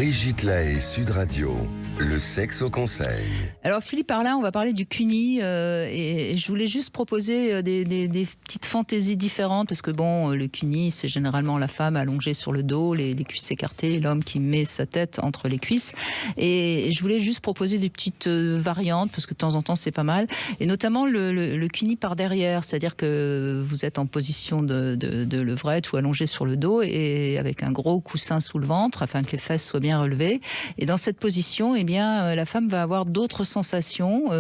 Brigitte Lahaie, Sud Radio, le sexe au conseil. Alors Philippe Arlin, on va parler du cuni et je voulais juste proposer des petites fantaisies différentes parce que bon, le cuni c'est généralement la femme allongée sur le dos, les cuisses écartées, l'homme qui met sa tête entre les cuisses et je voulais juste proposer des petites variantes parce que de temps en temps c'est pas mal et notamment le cuni par derrière, c'est-à-dire que vous êtes en position de levrette ou allongé sur le dos et avec un gros coussin sous le ventre afin que les fesses soient bien relevées et dans cette position, eh bien, la femme va avoir d'autres sensations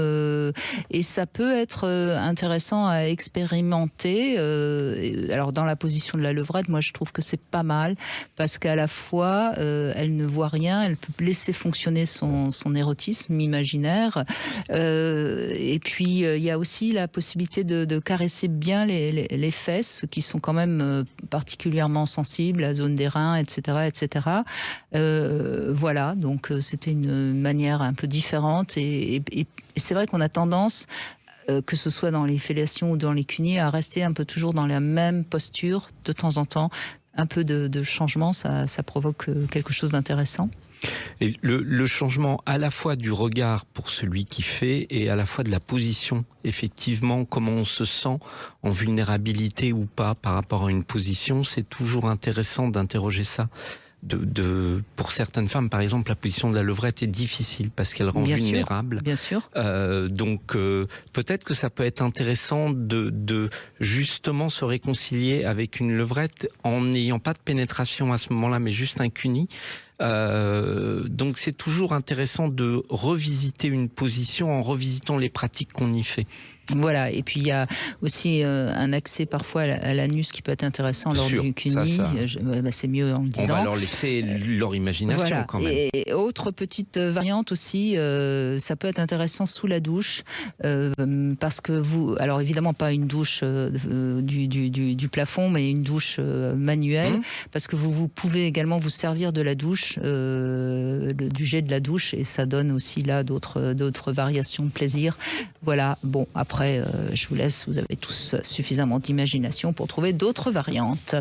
et ça peut être intéressant à expérimenter. Alors dans la position de la levrette, moi je trouve que c'est pas mal parce qu'à la fois elle ne voit rien, elle peut laisser fonctionner son érotisme imaginaire et puis il y a aussi la possibilité de caresser bien les fesses qui sont quand même particulièrement sensibles, la zone des reins, etc., etc. Voilà, donc c'était une manière un peu différente et c'est vrai qu'on a tendance, que ce soit dans les fellations ou dans les cunis, à rester un peu toujours dans la même posture de temps en temps. Un peu de changement, ça provoque quelque chose d'intéressant. Et le changement à la fois du regard pour celui qui fait et à la fois de la position, effectivement, comment on se sent en vulnérabilité ou pas par rapport à une position, c'est toujours intéressant d'interroger ça. Pour certaines femmes, par exemple, la position de la levrette est difficile parce qu'elle rend vulnérable. Bien sûr. Donc peut-être que ça peut être intéressant de justement se réconcilier avec une levrette en n'ayant pas de pénétration à ce moment-là, mais juste un cuni. Donc c'est toujours intéressant de revisiter une position en revisitant les pratiques qu'on y fait. Voilà, et puis il y a aussi un accès parfois à l'anus qui peut être intéressant lors du cuni. C'est mieux en le disant. On va leur laisser leur imagination, voilà, quand même. Et autre petite variante aussi, ça peut être intéressant sous la douche, parce que vous, alors évidemment pas une douche du plafond, mais une douche manuelle, parce que vous pouvez également vous servir de la douche, du jet de la douche, et ça donne aussi là d'autres variations de plaisir. Voilà, bon, après, je vous laisse, vous avez tous suffisamment d'imagination pour trouver d'autres variantes.